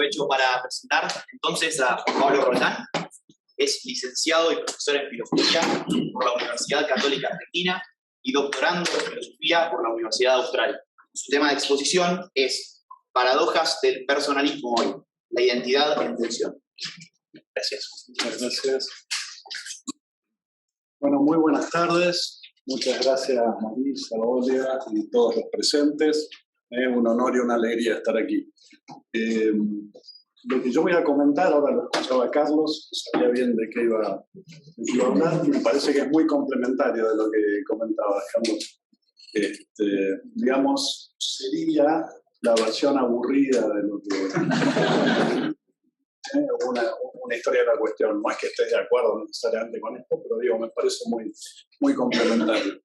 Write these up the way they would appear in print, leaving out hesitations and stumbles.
Aprovecho para presentar entonces a Juan Pablo Roldán. Es licenciado y profesor en Filosofía por la Universidad Católica Argentina y doctorando en Filosofía por la Universidad de Australia. Su tema de exposición es Paradojas del personalismo hoy, la identidad en tensión. Gracias. Muchas gracias. Bueno, muy buenas tardes. Muchas gracias, Marisa, Olga y todos los presentes. Un honor y una alegría estar aquí. Lo que yo voy a comentar, ahora lo escuchaba Carlos, no sabía bien de qué iba a hablar, me parece que es muy complementario de lo que comentaba Carlos. Digamos, sería la versión aburrida de lo que... una historia de la cuestión, no es que esté de acuerdo necesariamente con esto, pero digo, me parece muy complementario.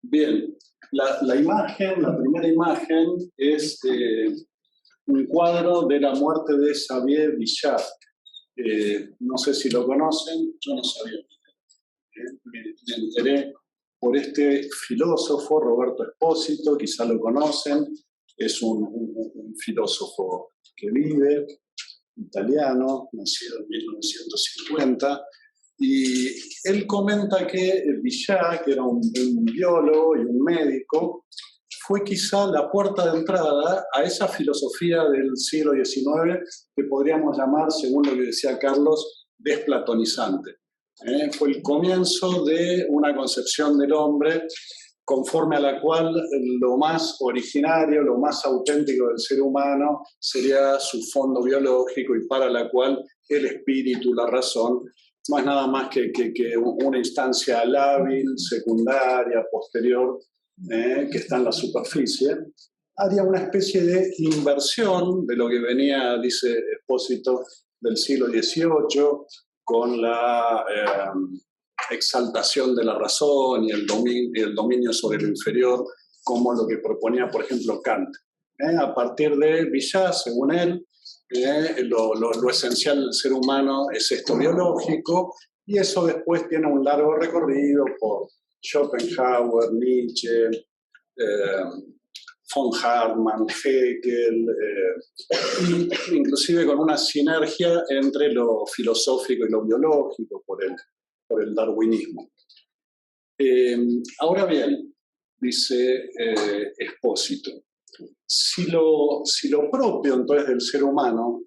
Bien, la imagen, la primera imagen es un cuadro de la muerte de Xavier Bichat. No sé si lo conocen, yo no sabía. Me enteré por este filósofo, Roberto Espósito, quizá lo conocen, es un filósofo que vive, italiano, nacido en 1950, y él comenta que Bichat, que era un biólogo y un médico, fue quizá la puerta de entrada a esa filosofía del siglo XIX que podríamos llamar, según lo que decía Carlos, desplatonizante. Fue el comienzo de una concepción del hombre conforme a la cual lo más originario, lo más auténtico del ser humano sería su fondo biológico y para la cual el espíritu, la razón, no es nada más que una instancia lábil, secundaria, posterior, que está en la superficie. Haría una especie de inversión de lo que venía, dice Espósito, del siglo XVIII, con la exaltación de la razón y el dominio sobre lo inferior, como lo que proponía, por ejemplo, Kant. A partir de Bichat, según él, lo esencial del ser humano es esto biológico, y eso después tiene un largo recorrido por Schopenhauer, Nietzsche, von Hartmann, Hegel, y inclusive con una sinergia entre lo filosófico y lo biológico por el darwinismo. Ahora bien, dice Espósito, si lo propio entonces del ser humano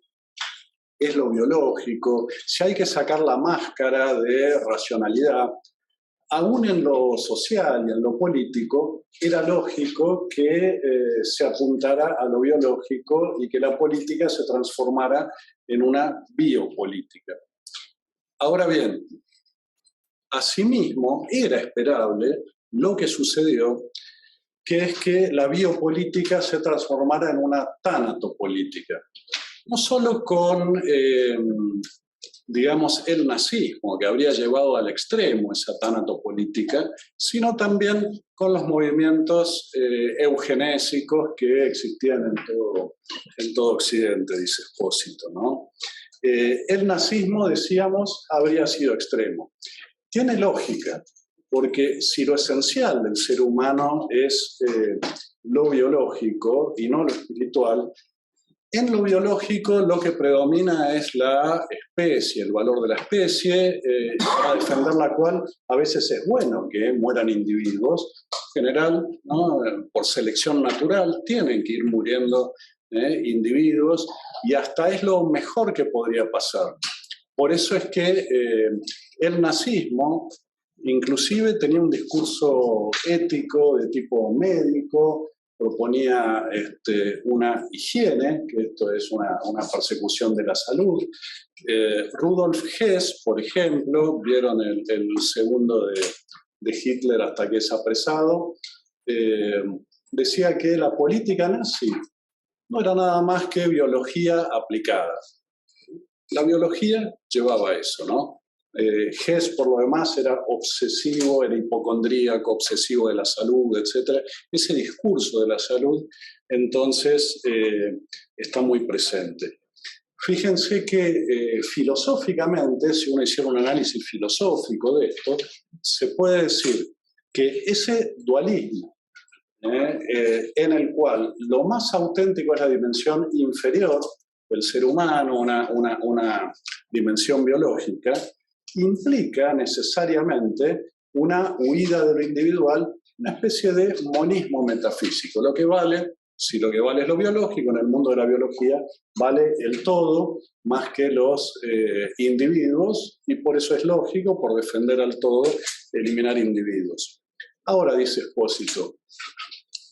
es lo biológico, si hay que sacar la máscara de racionalidad, aún en lo social y en lo político, era lógico que se apuntara a lo biológico y que la política se transformara en una biopolítica. Ahora bien, asimismo, era esperable lo que sucedió, que es que la biopolítica se transformara en una tanatopolítica. No solo con, digamos, el nazismo, que habría llevado al extremo esa tanatopolítica, sino también con los movimientos eugenésicos que existían en todo Occidente, dice Espósito, ¿no? El nazismo, decíamos, habría sido extremo. Tiene lógica, porque si lo esencial del ser humano es lo biológico y no lo espiritual, en lo biológico lo que predomina es la especie, el valor de la especie, para defender la cual a veces es bueno que mueran individuos. En general, ¿no? Por selección natural, tienen que ir muriendo individuos y hasta es lo mejor que podría pasar. Por eso es que el nazismo inclusive tenía un discurso ético de tipo médico, proponía una higiene, que esto es una persecución de la salud. Rudolf Hess, por ejemplo, vieron el segundo de Hitler hasta que es apresado, decía que la política nazi no era nada más que biología aplicada. La biología llevaba eso, ¿no? Hess, por lo demás, era obsesivo, era hipocondríaco, obsesivo de la salud, etc. Ese discurso de la salud, entonces, está muy presente. Fíjense que filosóficamente, si uno hiciera un análisis filosófico de esto, se puede decir que ese dualismo, en el cual lo más auténtico es la dimensión inferior, del ser humano, una dimensión biológica, implica necesariamente una huida de lo individual, una especie de monismo metafísico. Lo que vale, si lo que vale es lo biológico, en el mundo de la biología vale el todo más que los individuos, y por eso es lógico, por defender al todo, eliminar individuos. Ahora, dice Espósito,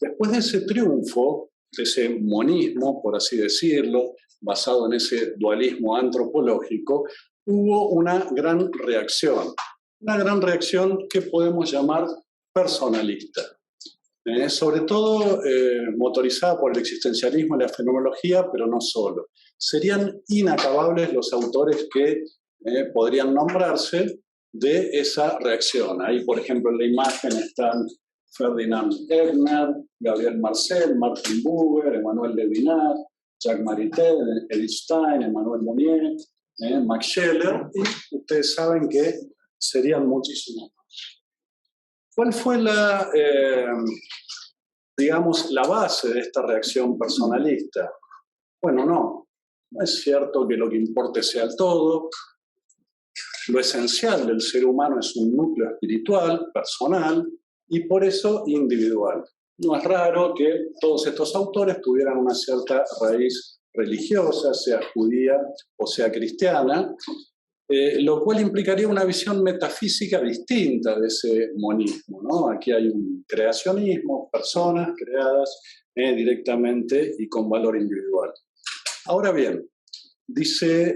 después de ese triunfo, de ese monismo, por así decirlo, basado en ese dualismo antropológico, hubo una gran reacción que podemos llamar personalista, sobre todo motorizada por el existencialismo y la fenomenología, pero no solo. Serían inacabables los autores que podrían nombrarse de esa reacción. Ahí, por ejemplo, en la imagen están Ferdinand Ebner, Gabriel Marcel, Martin Buber, Emmanuel Levinas, Jacques Maritain, Edith Stein, Emmanuel Mounier, Max Scheler, y ustedes saben que serían muchísimos más. ¿Cuál fue digamos, la base de esta reacción personalista? Bueno, no es cierto que lo que importe sea el todo. Lo esencial del ser humano es un núcleo espiritual, personal, y por eso individual. No es raro que todos estos autores tuvieran una cierta raíz religiosa, sea judía o sea cristiana, lo cual implicaría una visión metafísica distinta de ese monismo, ¿no? Aquí hay un creacionismo, personas creadas directamente y con valor individual. Ahora bien, dice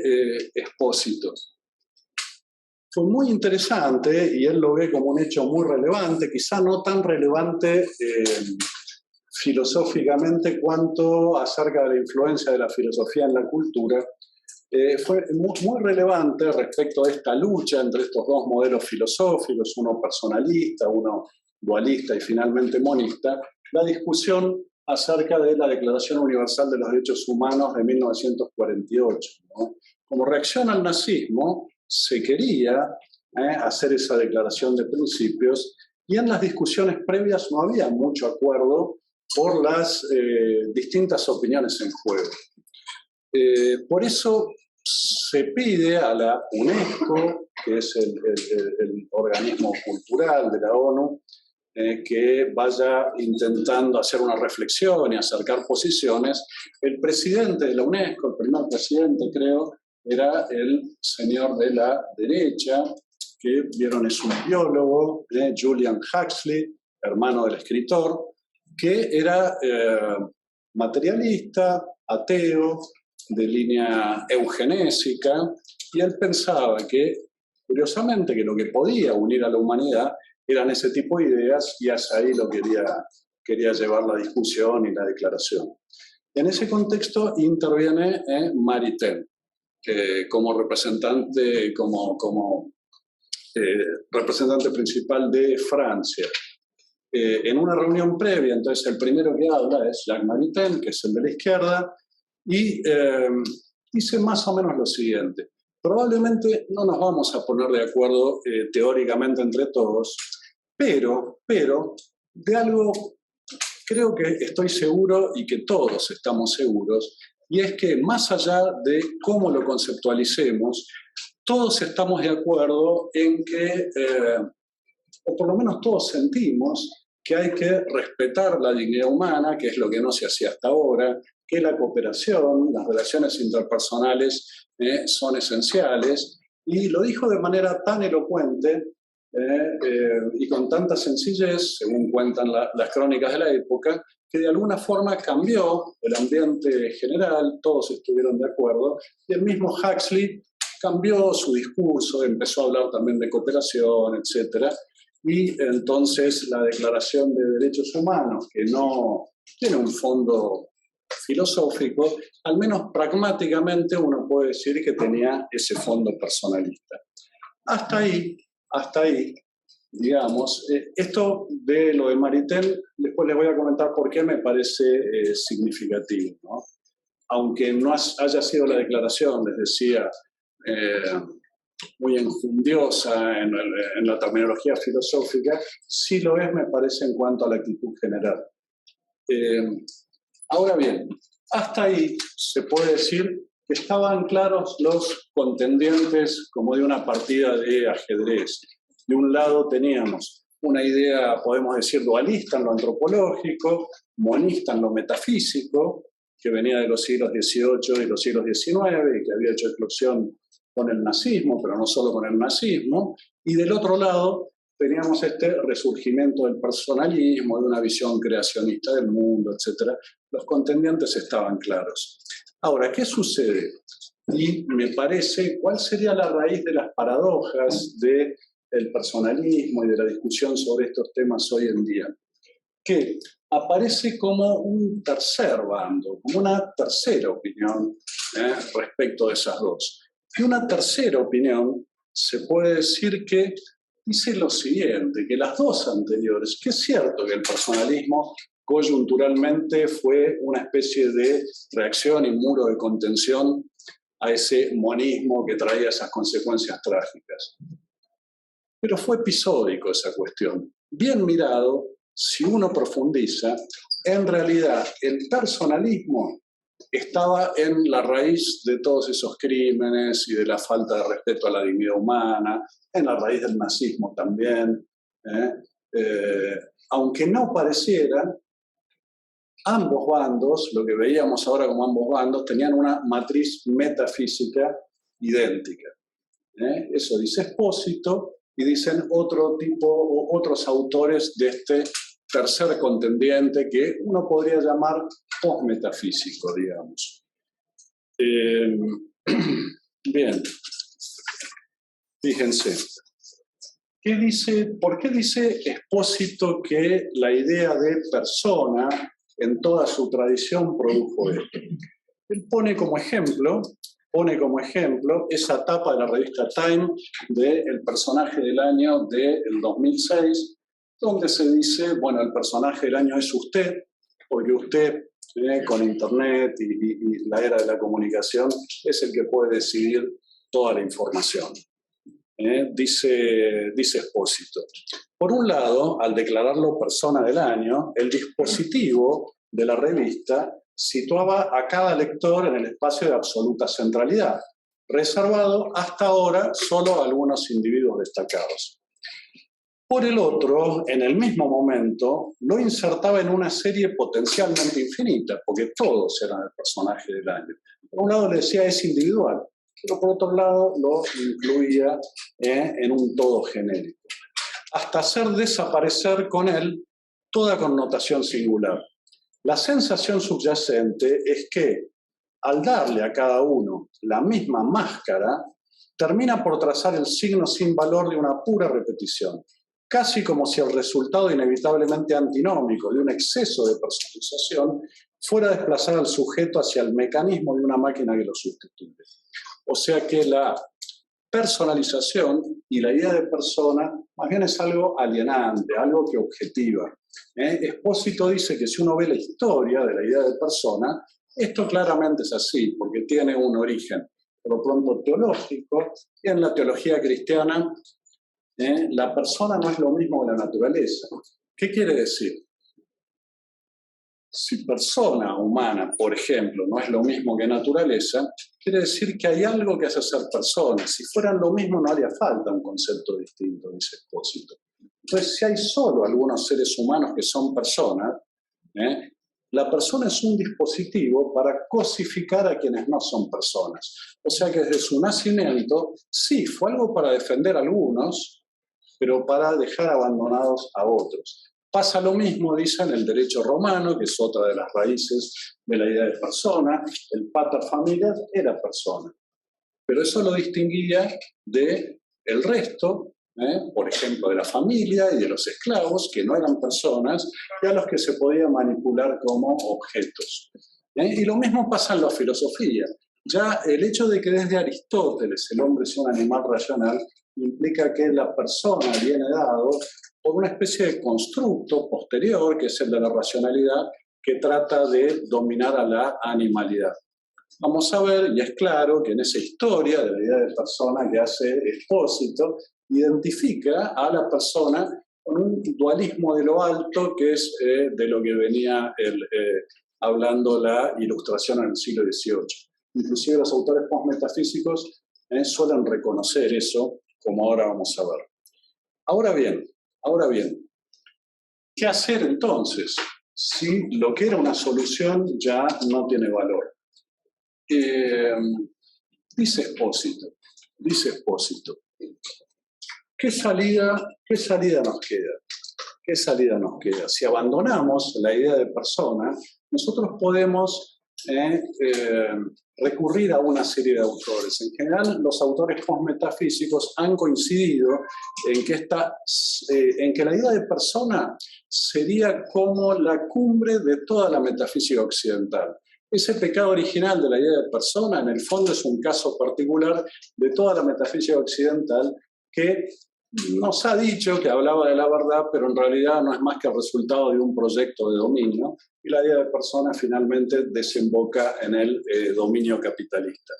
Espósito, fue muy interesante, y él lo ve como un hecho muy relevante, quizá no tan relevante filosóficamente cuanto acerca de la influencia de la filosofía en la cultura. Fue muy relevante respecto a esta lucha entre estos dos modelos filosóficos, uno personalista, uno dualista y finalmente monista, la discusión acerca de la Declaración Universal de los Derechos Humanos de 1948, ¿no? Como reacción al nazismo, se quería hacer esa declaración de principios, y en las discusiones previas no había mucho acuerdo por las distintas opiniones en juego. Por eso se pide a la UNESCO, que es el organismo cultural de la ONU, que vaya intentando hacer una reflexión y acercar posiciones. El presidente de la UNESCO, el primer presidente creo, era el señor de la derecha, que vieron es un biólogo, Julian Huxley, hermano del escritor, que era materialista, ateo, de línea eugenésica, y él pensaba que, curiosamente, que lo que podía unir a la humanidad eran ese tipo de ideas, y hacia ahí lo quería llevar la discusión y la declaración. En ese contexto interviene Maritain, como representante, representante principal de Francia. En una reunión previa, entonces el primero que habla es Jacques Maritain, que es el de la izquierda, y dice más o menos lo siguiente: probablemente no nos vamos a poner de acuerdo teóricamente entre todos, pero de algo creo que estoy seguro y que todos estamos seguros, y es que más allá de cómo lo conceptualicemos, todos estamos de acuerdo en que, o por lo menos todos sentimos, que hay que respetar la dignidad humana, que es lo que no se hacía hasta ahora, que la cooperación, las relaciones interpersonales son esenciales, y lo dijo de manera tan elocuente y con tanta sencillez, según cuentan las crónicas de la época, que de alguna forma cambió el ambiente general, todos estuvieron de acuerdo, y el mismo Huxley cambió su discurso, empezó a hablar también de cooperación, etc. Y entonces la Declaración de Derechos Humanos, que no tiene un fondo filosófico, al menos pragmáticamente uno puede decir que tenía ese fondo personalista. Hasta ahí, digamos, esto de lo de Maritain, después les voy a comentar por qué me parece significativo, ¿no? Aunque no haya sido la declaración, les decía, muy enjundiosa en la terminología filosófica, sí lo es, me parece, en cuanto a la actitud general. Ahora bien, Hasta ahí se puede decir que estaban claros los contendientes como de una partida de ajedrez. De un lado teníamos una idea, podemos decir, dualista en lo antropológico, monista en lo metafísico, que venía de los siglos XVIII y los siglos XIX y que había hecho eclosión con el nazismo, pero no solo con el nazismo. Y del otro lado teníamos este resurgimiento del personalismo, de una visión creacionista del mundo, etc. Los contendientes estaban claros. Ahora, ¿qué sucede? Y me parece, ¿cuál sería la raíz de las paradojas del personalismo y de la discusión sobre estos temas hoy en día? Que aparece como un tercer bando, como una tercera opinión respecto de esas dos. Y una tercera opinión se puede decir que dice lo siguiente, que las dos anteriores, que es cierto que el personalismo coyunturalmente fue una especie de reacción y muro de contención a ese monismo que traía esas consecuencias trágicas. Pero fue episódico esa cuestión. Bien mirado, si uno profundiza, en realidad el personalismo estaba en la raíz de todos esos crímenes y de la falta de respeto a la dignidad humana, en la raíz del nazismo también. Aunque no pareciera, ambos bandos, lo que veíamos ahora como ambos bandos, tenían una matriz metafísica idéntica. Eso dice Espósito y dicen otros autores de este tercer contendiente que uno podría llamar posmetafísico, digamos. Bien, fíjense. ¿Por qué dice Espósito que la idea de persona en toda su tradición produjo esto? Él pone como ejemplo esa tapa de la revista Time del personaje del año del 2006, donde se dice, bueno, el personaje del año es usted, porque usted, con Internet y la era de la comunicación, es el que puede decidir toda la información. Dice Espósito. Por un lado, al declararlo persona del año, el dispositivo de la revista situaba a cada lector en el espacio de absoluta centralidad, reservado hasta ahora solo a algunos individuos destacados. Por el otro, en el mismo momento, lo insertaba en una serie potencialmente infinita, porque todos eran el personaje del año. Por un lado le decía es individual, pero por otro lado lo incluía en un todo genérico, hasta hacer desaparecer con él toda connotación singular. La sensación subyacente es que, al darle a cada uno la misma máscara, termina por trazar el signo sin valor de una pura repetición, casi como si el resultado inevitablemente antinómico de un exceso de personalización fuera a desplazar al sujeto hacia el mecanismo de una máquina que lo sustituye. O sea que la personalización y la idea de persona más bien es algo alienante, algo que objetiva. Espósito dice que si uno ve la historia de la idea de persona, esto claramente es así, porque tiene un origen, por lo pronto, teológico, y en la teología cristiana la persona no es lo mismo que la naturaleza. ¿Qué quiere decir? Si persona humana, por ejemplo, no es lo mismo que naturaleza, quiere decir que hay algo que hace ser persona. Si fueran lo mismo, no haría falta un concepto distinto, dice Espósito. Entonces, si hay solo algunos seres humanos que son personas, la persona es un dispositivo para cosificar a quienes no son personas. O sea que desde su nacimiento, sí, fue algo para defender a algunos, pero para dejar abandonados a otros. Pasa lo mismo, dice, en el derecho romano, que es otra de las raíces de la idea de persona. El pater familias era persona, pero eso lo distinguía del resto, por ejemplo, de la familia y de los esclavos, que no eran personas, y a los que se podía manipular como objetos. Y lo mismo pasa en la filosofía. Ya el hecho de que desde Aristóteles el hombre sea un animal racional implica que la persona viene dado por una especie de constructo posterior, que es el de la racionalidad, que trata de dominar a la animalidad. Vamos a ver, y es claro que en esa historia de la idea de persona que hace Espósito, identifica a la persona con un dualismo de lo alto, que es de lo que venía hablando la ilustración en el siglo XVIII. Inclusive los autores postmetafísicos suelen reconocer eso, como ahora vamos a ver. Ahora bien, ¿qué hacer entonces si lo que era una solución ya no tiene valor? Dice Espósito, ¿qué salida nos queda? ¿Qué salida nos queda? Si abandonamos la idea de persona, nosotros podemos recurrir a una serie de autores. En general, los autores postmetafísicos han coincidido en que la idea de persona sería como la cumbre de toda la metafísica occidental. Ese pecado original de la idea de persona, en el fondo, es un caso particular de toda la metafísica occidental que nos ha dicho que hablaba de la verdad, pero en realidad no es más que el resultado de un proyecto de dominio, y la idea de persona finalmente desemboca en el dominio capitalista.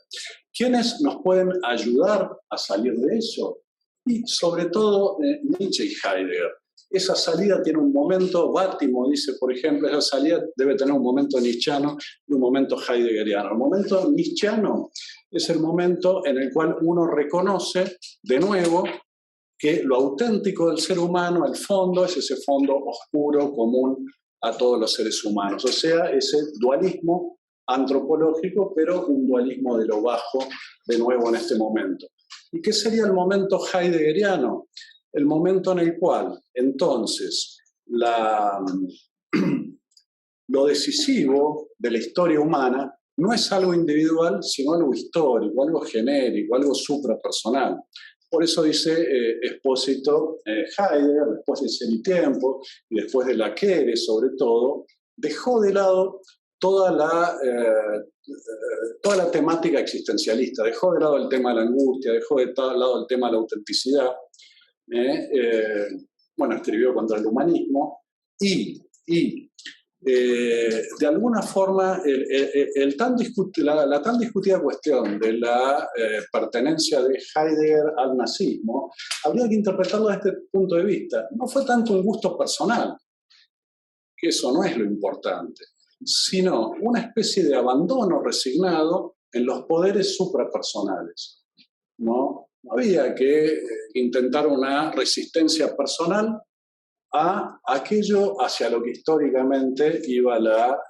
¿Quiénes nos pueden ayudar a salir de eso? Y sobre todo Nietzsche y Heidegger. Esa salida tiene un momento, Bátimo dice, por ejemplo, esa salida debe tener un momento nietzscheano y un momento heideggeriano. El momento nietzscheano es el momento en el cual uno reconoce de nuevo que lo auténtico del ser humano, el fondo, es ese fondo oscuro común a todos los seres humanos. O sea, ese dualismo antropológico, pero un dualismo de lo bajo, de nuevo en este momento. ¿Y qué sería el momento heideggeriano? El momento en el cual, entonces, lo decisivo de la historia humana no es algo individual, sino algo histórico, algo genérico, algo suprapersonal. Por eso dice Espósito, Heidegger, después de Ser y Tiempo, y después de Laquere, sobre todo, dejó de lado toda la temática existencialista, dejó de lado el tema de la angustia, dejó de lado el tema de la autenticidad. Bueno, escribió contra el humanismo y de alguna forma la tan discutida cuestión de la pertenencia de Heidegger al nazismo habría que interpretarlo desde este punto de vista. No fue tanto un gusto personal, que eso no es lo importante, sino una especie de abandono resignado en los poderes suprapersonales. No había que intentar una resistencia personal a aquello hacia lo que históricamente iba la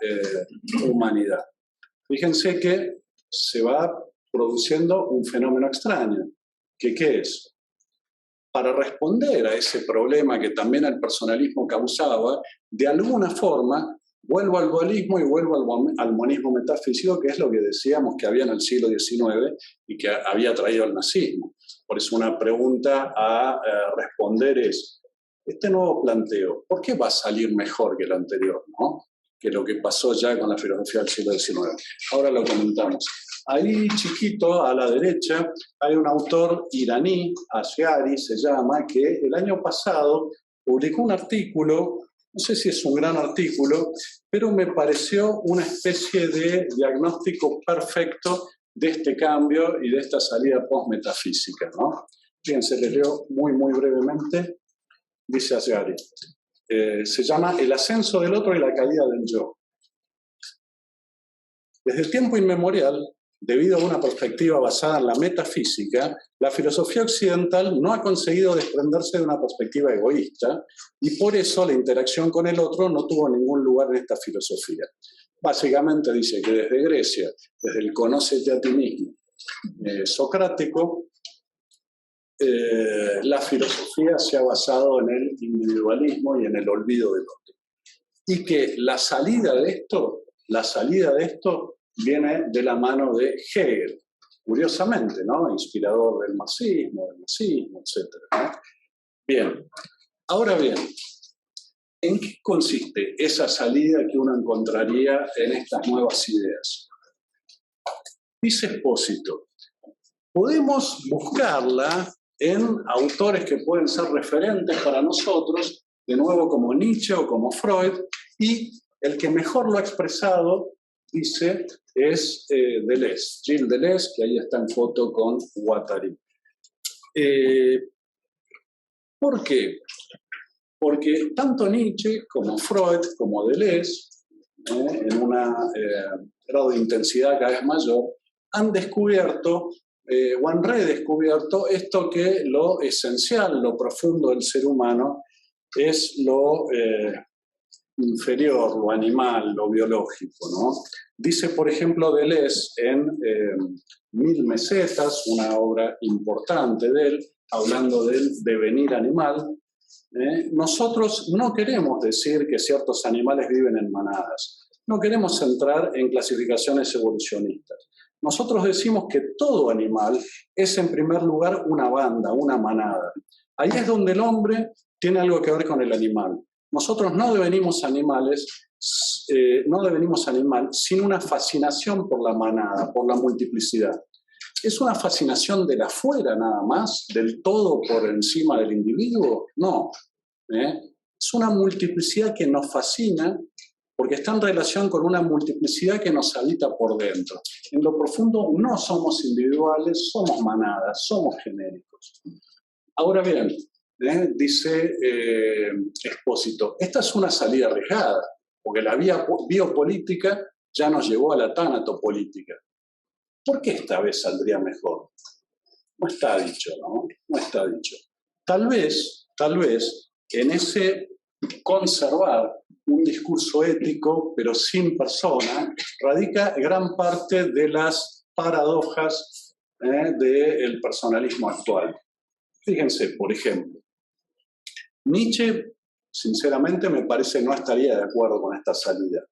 humanidad. Fíjense que se va produciendo un fenómeno extraño. ¿Qué es? Para responder a ese problema que también el personalismo causaba, de alguna forma vuelvo al dualismo y vuelvo al monismo metafísico, que es lo que decíamos que había en el siglo XIX y que había traído el nazismo. Por eso una pregunta a responder es, este nuevo planteo, ¿por qué va a salir mejor que el anterior, ¿no? Que lo que pasó ya con la filosofía del siglo XIX? Ahora lo comentamos. Ahí, chiquito, a la derecha, hay un autor iraní, Ashgari se llama, que el año pasado publicó un artículo, no sé si es un gran artículo, pero me pareció una especie de diagnóstico perfecto de este cambio y de esta salida postmetafísica, ¿no? Fíjense, les leo muy brevemente. Dice Ashgari, se llama El ascenso del otro y la caída del yo. Desde el tiempo inmemorial, debido a una perspectiva basada en la metafísica, la filosofía occidental no ha conseguido desprenderse de una perspectiva egoísta y por eso la interacción con el otro no tuvo ningún lugar en esta filosofía. Básicamente dice que desde Grecia, desde el conócete a ti mismo socrático, la filosofía se ha basado en el individualismo y en el olvido del otro. Y que la salida de esto viene de la mano de Hegel, curiosamente, ¿no? Inspirador del marxismo, del nazismo, etc., ¿no? Bien, ahora bien, ¿en qué consiste esa salida que uno encontraría en estas nuevas ideas? Dice Espósito, podemos buscarla en autores que pueden ser referentes para nosotros, de nuevo como Nietzsche o como Freud, y el que mejor lo ha expresado, dice, es Deleuze, Gilles Deleuze, que ahí está en foto con Guattari. ¿Por qué? Porque tanto Nietzsche como Freud como Deleuze en un grado de intensidad cada vez mayor, han descubierto o han redescubierto esto que lo esencial, lo profundo del ser humano es lo inferior, lo animal, lo biológico, ¿no? Dice, por ejemplo, Deleuze en 1000 mesetas, una obra importante de él, hablando del devenir animal, nosotros no queremos decir que ciertos animales viven en manadas, no queremos entrar en clasificaciones evolucionistas. Nosotros decimos que todo animal es en primer lugar una banda, una manada. Ahí es donde el hombre tiene algo que ver con el animal. Nosotros no devenimos animal sin una fascinación por la manada, por la multiplicidad. ¿Es una fascinación del afuera nada más, del todo por encima del individuo? No. Es una multiplicidad que nos fascina porque está en relación con una multiplicidad que nos habita por dentro. En lo profundo no somos individuales, somos manadas, somos genéricos. Ahora bien, dice Expósito, esta es una salida arriesgada, porque la vía biopolítica ya nos llevó a la tanatopolítica. ¿Por qué esta vez saldría mejor? No está dicho, ¿no? No está dicho. Tal vez, en ese conservar un discurso ético, pero sin persona, radica gran parte de las paradojas del personalismo actual. Fíjense, por ejemplo, Nietzsche, sinceramente, me parece no estaría de acuerdo con esta salida.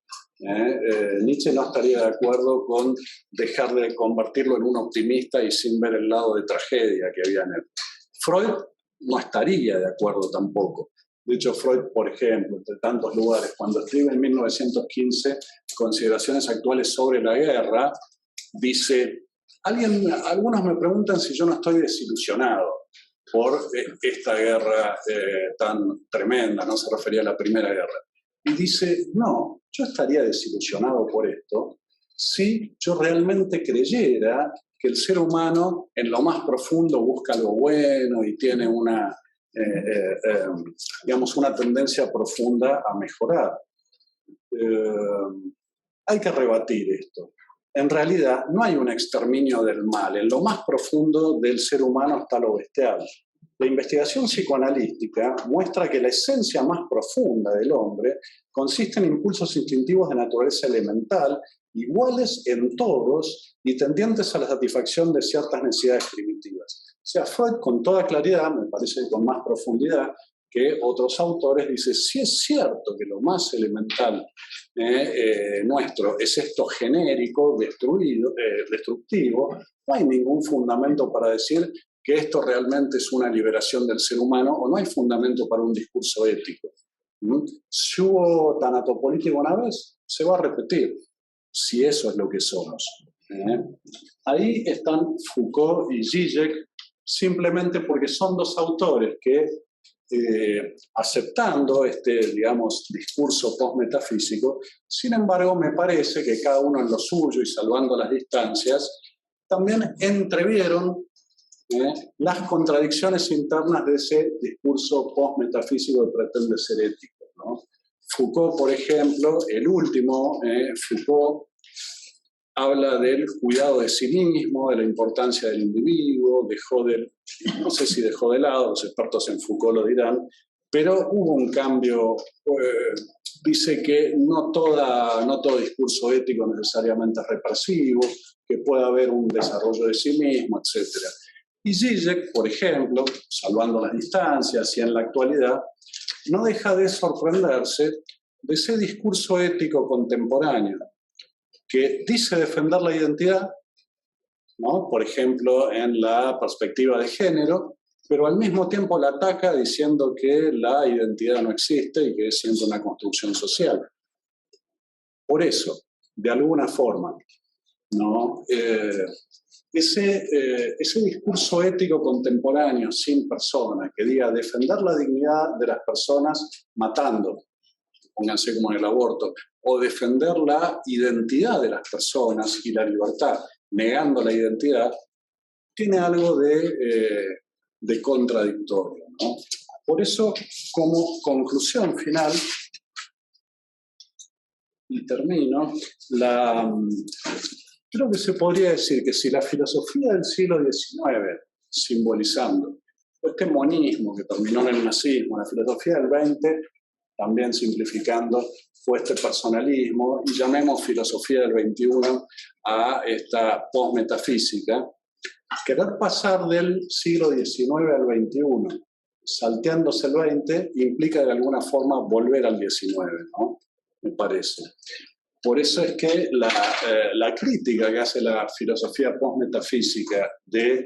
Nietzsche no estaría de acuerdo con dejar de convertirlo en un optimista y sin ver el lado de tragedia que había en él. Freud no estaría de acuerdo tampoco. De hecho, Freud, por ejemplo, entre tantos lugares, cuando escribe en 1915 Consideraciones actuales sobre la guerra, dice, algunos me preguntan si yo no estoy desilusionado por esta guerra tan tremenda, no se refería a la Primera Guerra. Y dice, no, yo estaría desilusionado por esto si yo realmente creyera que el ser humano en lo más profundo busca algo bueno y tiene una tendencia profunda a mejorar. Hay que rebatir esto. En realidad no hay un exterminio del mal. En lo más profundo del ser humano está lo bestial. La investigación psicoanalítica muestra que la esencia más profunda del hombre consiste en impulsos instintivos de naturaleza elemental, iguales en todos y tendientes a la satisfacción de ciertas necesidades primitivas. O sea, Freud con toda claridad, me parece que con más profundidad que otros autores, dice, si es cierto que lo más elemental nuestro es esto genérico, destructivo, no hay ningún fundamento para decir que esto realmente es una liberación del ser humano o no hay fundamento para un discurso ético. Si hubo tanatopolítica una vez, se va a repetir, si eso es lo que somos. Ahí están Foucault y Zizek, simplemente porque son dos autores que, aceptando este, digamos, discurso postmetafísico, sin embargo, me parece que cada uno en lo suyo y salvando las distancias, también entrevieron las contradicciones internas de ese discurso postmetafísico que pretende ser ético, ¿no? Foucault, por ejemplo, el último, Foucault, habla del cuidado de sí mismo, de la importancia del individuo, no sé si dejó de lado, los expertos en Foucault lo dirán, pero hubo un cambio, dice que no todo discurso ético necesariamente es represivo, que puede haber un desarrollo de sí mismo, etc. Y Zizek, por ejemplo, salvando las distancias y en la actualidad, no deja de sorprenderse de ese discurso ético contemporáneo que dice defender la identidad, ¿no? Por ejemplo, en la perspectiva de género, pero al mismo tiempo la ataca diciendo que la identidad no existe y que es siempre una construcción social. Por eso, de alguna forma, ¿no? Ese discurso ético contemporáneo sin persona, que diga defender la dignidad de las personas matando, pónganse como en el aborto, o defender la identidad de las personas y la libertad, negando la identidad, tiene algo de contradictorio, ¿no? Por eso, como conclusión final, y termino, creo que se podría decir que si la filosofía del siglo XIX, simbolizando este monismo que terminó en el nazismo, la filosofía del XX, también simplificando, fue este personalismo, y llamemos filosofía del XXI a esta postmetafísica, querer pasar del siglo XIX al XXI, salteándose el XX, implica de alguna forma volver al XIX, ¿no? Me parece. Por eso es que la crítica que hace la filosofía postmetafísica de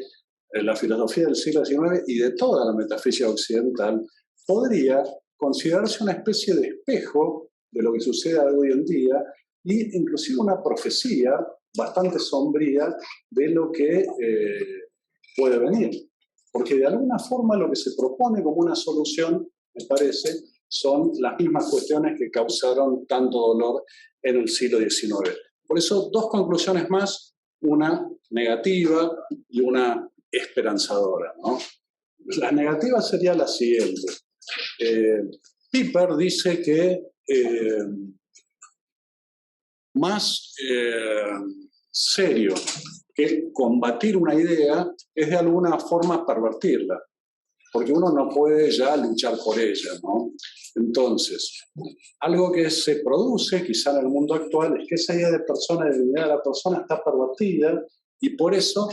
la filosofía del siglo XIX y de toda la metafísica occidental podría considerarse una especie de espejo de lo que sucede hoy en día e inclusive una profecía bastante sombría de lo que puede venir. Porque de alguna forma lo que se propone como una solución, me parece, son las mismas cuestiones que causaron tanto dolor en el siglo XIX. Por eso, dos conclusiones más, una negativa y una esperanzadora, ¿no? La negativa sería la siguiente. Piper dice que más serio que combatir una idea es de alguna forma pervertirla, porque uno no puede ya luchar por ella, ¿no? Entonces, algo que se produce quizá en el mundo actual es que esa idea de persona, de dignidad de la persona está pervertida y por eso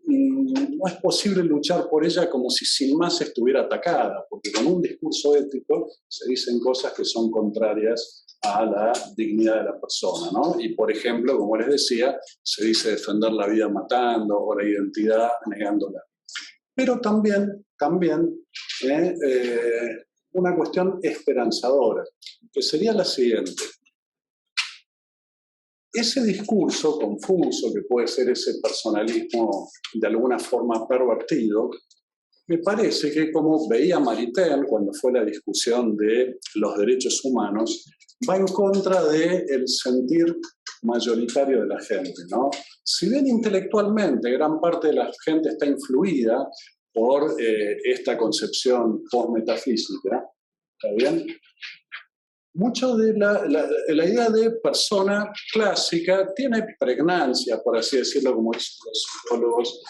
no es posible luchar por ella como si sin más estuviera atacada, porque con un discurso ético se dicen cosas que son contrarias a la dignidad de la persona, ¿no? Y por ejemplo, como les decía, se dice defender la vida matando o la identidad negándola. Pero también una cuestión esperanzadora, que sería la siguiente. Ese discurso confuso, que puede ser ese personalismo de alguna forma pervertido, me parece que, como veía Maritain cuando fue la discusión de los derechos humanos, va en contra del sentir mayoritario de la gente, ¿no? Si bien intelectualmente gran parte de la gente está influida por esta concepción postmetafísica, ¿está bien? Mucho de la idea de persona clásica tiene pregnancia, por así decirlo, como dicen los psicólogos,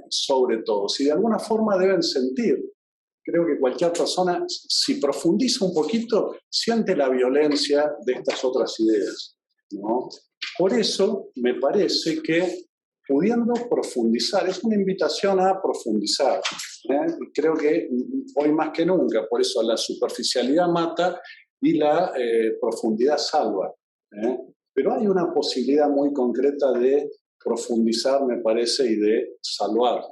sobre todo. Si de alguna forma deben sentir, creo que cualquier persona, si profundiza un poquito, siente la violencia de estas otras ideas, ¿no? Por eso me parece que pudiendo profundizar, es una invitación a profundizar. Creo que hoy más que nunca, por eso la superficialidad mata y la profundidad salva. Pero hay una posibilidad muy concreta de profundizar, me parece, y de salvar.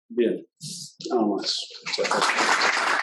Bien, nada más.